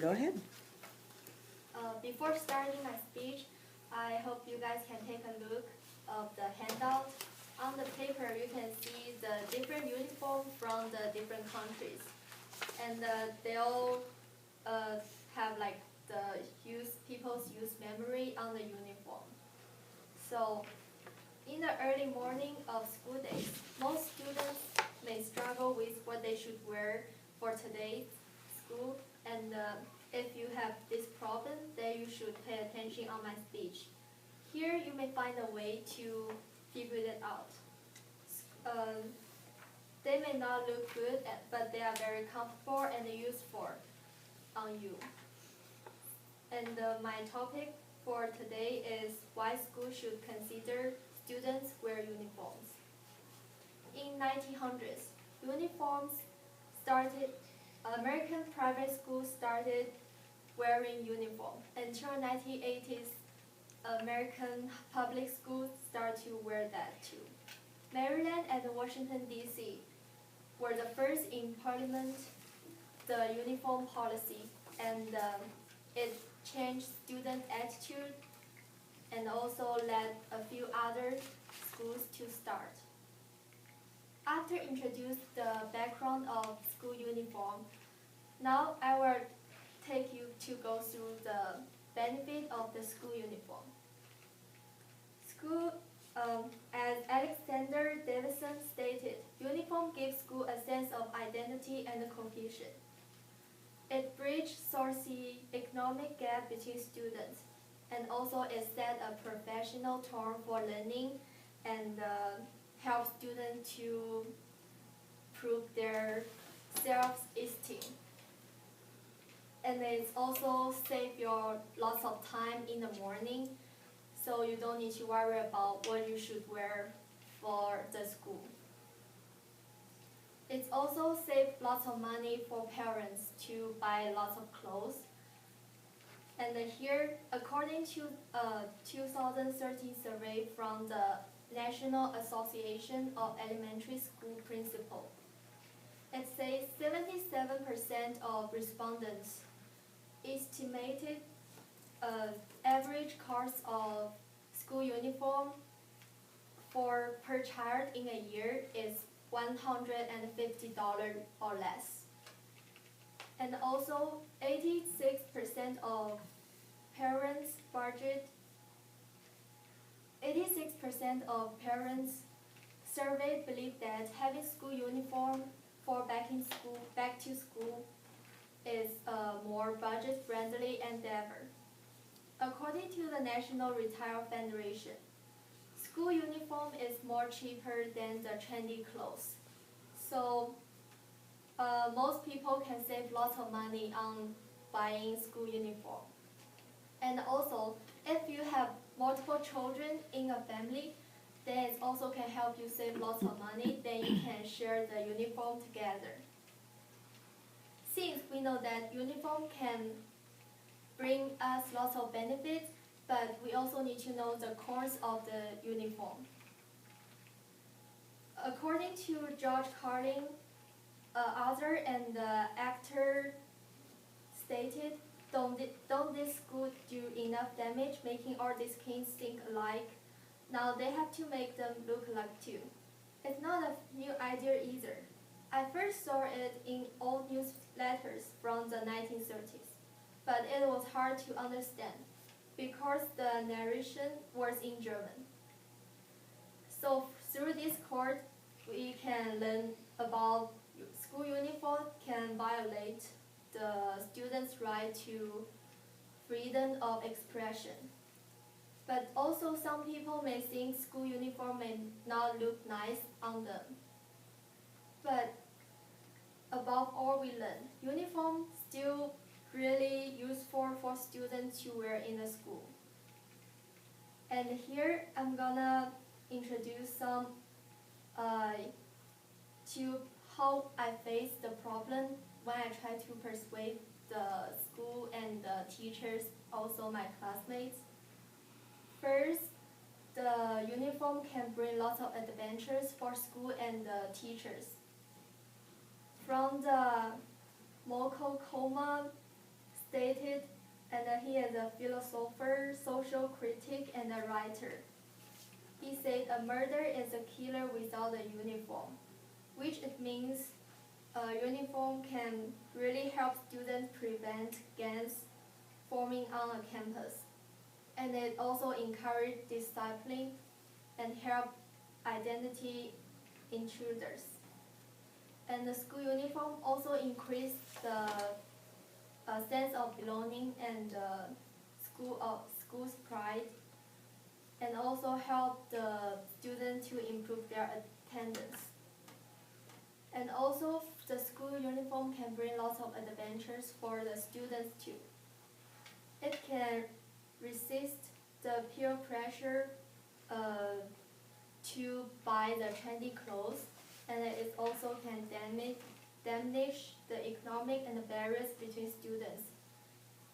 go ahead. Before starting my speech, I hope you guys can take a look of the handout. On the paper, you can see the different uniforms from the different countries. And they all have like the people's use memory on the uniform. So in the early morning of school days, most students may struggle with what they should wear for today's school. And if you have this problem, then you should pay attention on my speech. Here you may find a way to figure it out. They may not look good, but they are very comfortable and useful on you. And my topic for today is why schools should consider students wear uniforms. In 1900s, American private schools started wearing uniform. Until 1980s, American public schools started to wear that too. Maryland and Washington, D.C. were the first in implement the uniform policy, and it changed student attitude and also led a few other schools to start. After introduce the background of school uniform, now I will take you to go through the benefit of the school uniform. As Alexander Davison stated, uniform gives school a sense of identity and cohesion. It bridges socio-economic gap between students, and also it set a professional tone for learning and help students to prove their self-esteem. And it also saves you lots of time in the morning, so you don't need to worry about what you should wear for the school. It also saves lots of money for parents to buy lots of clothes. And here, according to a 2013 survey from the National Association of Elementary School Principals, it says 77% of respondents estimated average cost of school uniform per child in a year is $150 or less. And also 86% of parents surveyed believe that having school uniform for back to school is a more budget friendly endeavor. According to the National Retail Federation, school uniform is more cheaper than the trendy clothes. So most people can save lots of money on buying school uniform. And also, if you have multiple children in a family, then it also can help you save lots of money. Then you can share the uniform together. Since we know that uniform can bring us lots of benefits, but we also need to know the cost of the uniform. According to George Carlin, author and actor stated, don't this school do enough damage making all these kids think alike? Now they have to make them look alike too. It's not a new idea either. I first saw it in old newsletters from the 1930s, but it was hard to understand because the narration was in German. So through this course, we can learn about school uniform can violate the students' right to freedom of expression. But also some people may think school uniform may not look nice on them. But above all we learn, uniform still really useful for students to wear in the school. And here I'm gonna introduce some to how I face the problem when I try to persuade the school and the teachers, also my classmates. First, the uniform can bring lots of adventures for school and the teachers. From the Mokokoma stated, and he is a philosopher, social critic, and a writer. He said a murder is a killer without a uniform, which it means a uniform can really help students prevent gangs forming on a campus. And it also encourages discipline and help identity intruders. And the school uniform also increased the sense of belonging and school's pride, and also help the students to improve their attendance. And also the school uniform can bring lots of adventures for the students too. It can resist the peer pressure to buy the trendy clothes, and it also can diminish the economic and the barriers between students.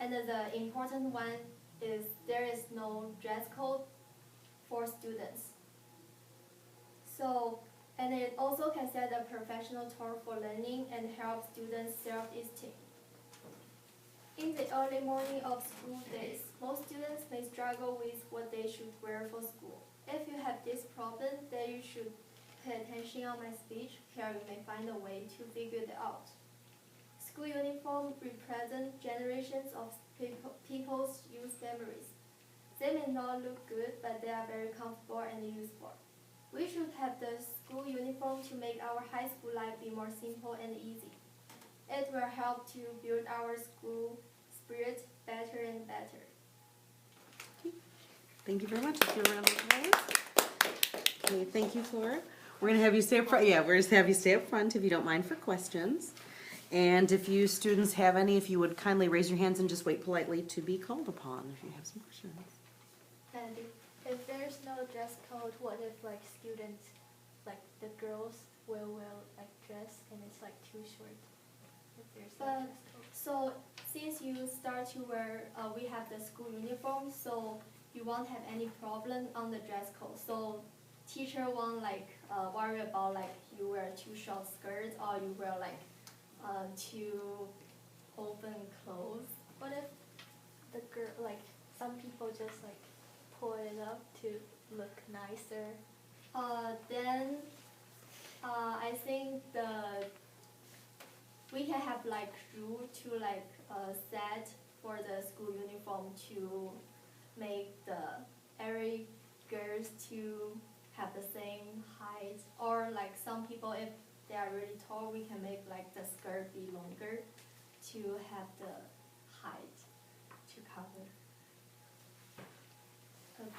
And the important one is there is no dress code for students. So, and it also can set a professional tone for learning and help students self-esteem. In the early morning of school days, most students may struggle with what they should wear for school. If you have this problem, then you should pay attention on my speech. Here you may find a way to figure it out. School uniform represent generations of people's youth memories. They may not look good, but they are very comfortable and useful. We should have the school uniform to make our high school life be more simple and easy. It will help to build our school spirit better and better. Thank you very much. Let's give a round of applause. Okay, thank you, Flora. We're going to have you stay up front. Yeah, we're going to have you stay up front if you don't mind for questions. And if you students have any, if you would kindly raise your hands and just wait politely to be called upon if you have some questions. And if there's no dress code, what if like students, like the girls will wear like dress and it's like too short? If there's no dress code. So since you start to wear, we have the school uniform, so you won't have any problem on the dress code. So teacher won't like worry about like you wear too short skirts or you wear like too open clothes. What if the girl, like some people just like pull it up to look nicer? Then I think we can have like rule to like set for the school uniform to make every girls to have the same height, or like some people, if they are really tall, we can make like the skirt be longer to have the height to cover.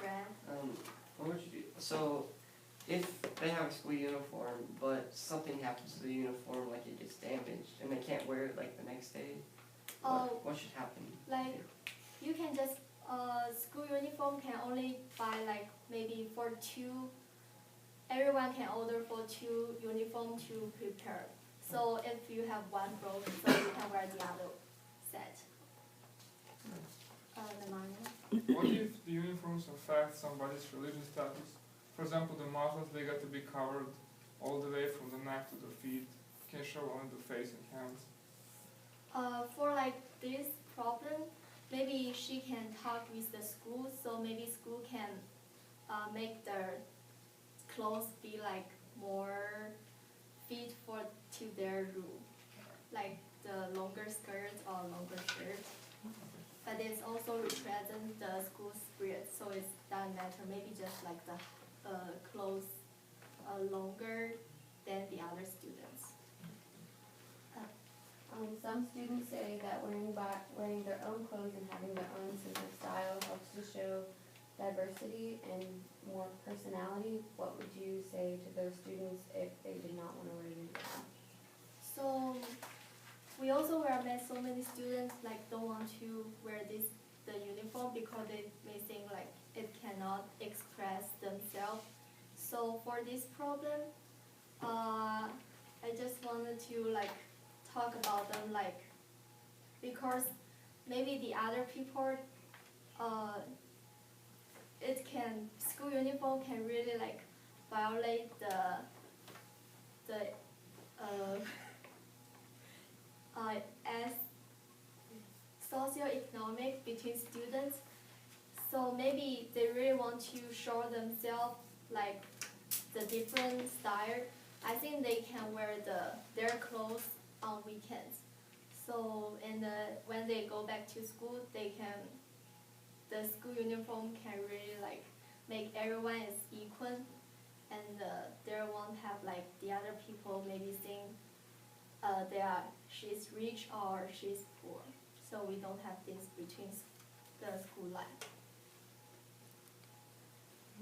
Brad? What would you do? So, if they have a school uniform, but something happens to the uniform, like it gets damaged, and they can't wear it like the next day, what should happen? Like, you can just, school uniform can only buy like maybe for two, everyone can order for two uniform to prepare. So if you have one broken, so you can wear the other set. What if the uniforms affect somebody's religious status? For example, the Muslims, they got to be covered all the way from the neck to the feet. Can show only the face and hands. For like this problem, maybe she can talk with the school, so maybe school can make their clothes be like more fit to their rule, like the longer skirt or longer shirt. But it also represents the school spirit, so it doesn't matter. Maybe just like the clothes longer than the other students. Some students say that wearing their own clothes and having their own sense of style helps to show diversity and more personality. What would you say to those students if they did not want to wear a uniform? So we also met so many students like don't want to wear the uniform because they may think like it cannot express themselves. So for this problem, I just wanted to like talk about them, like because maybe the other people school uniform can really like violate as socioeconomic between students. So maybe they really want to show themselves like the different style. I think they can wear their clothes on weekends. So when they go back to school, the school uniform can really like make everyone is equal, and they won't have like the other people maybe think she's rich or she's poor. So we don't have this between the school life.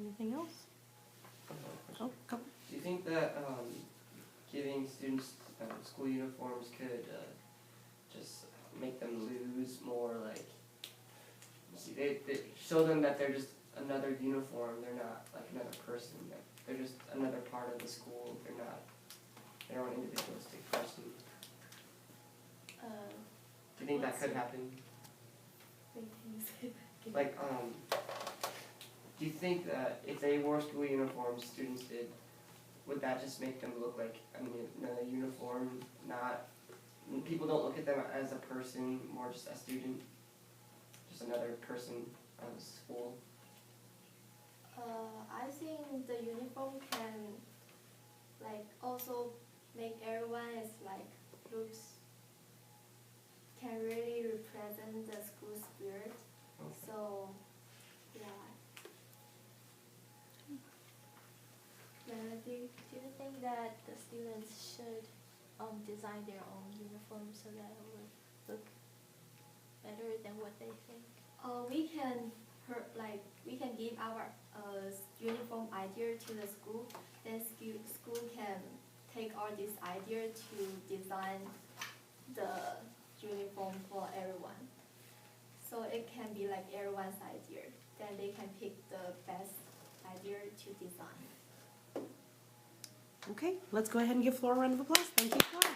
Anything else? Oh, come. Do you think that giving students school uniforms could just make them lose more, like, they show them that they're just another uniform, they're not like another person, that they're just another part of the school, they're not an individualistic person. Do you think that could happen? Wait, can you say that again? Like, do you think that if they wore school uniforms, students did, would that just make them look like, another uniform, not, people don't look at them as a person, more just a student, just another person of the school? I think the uniform can like also make everyone is like can really represent the school spirit. Okay. So yeah. Melody? Do you think that the students should design their own uniform so that it would look better than what they think? We can give our uniform idea to the school, then school can take all this idea to design the uniform for everyone. So it can be like everyone's idea. Then they can pick the best idea to design. Okay, let's go ahead and give Flora a round of applause. Thank you, Flora.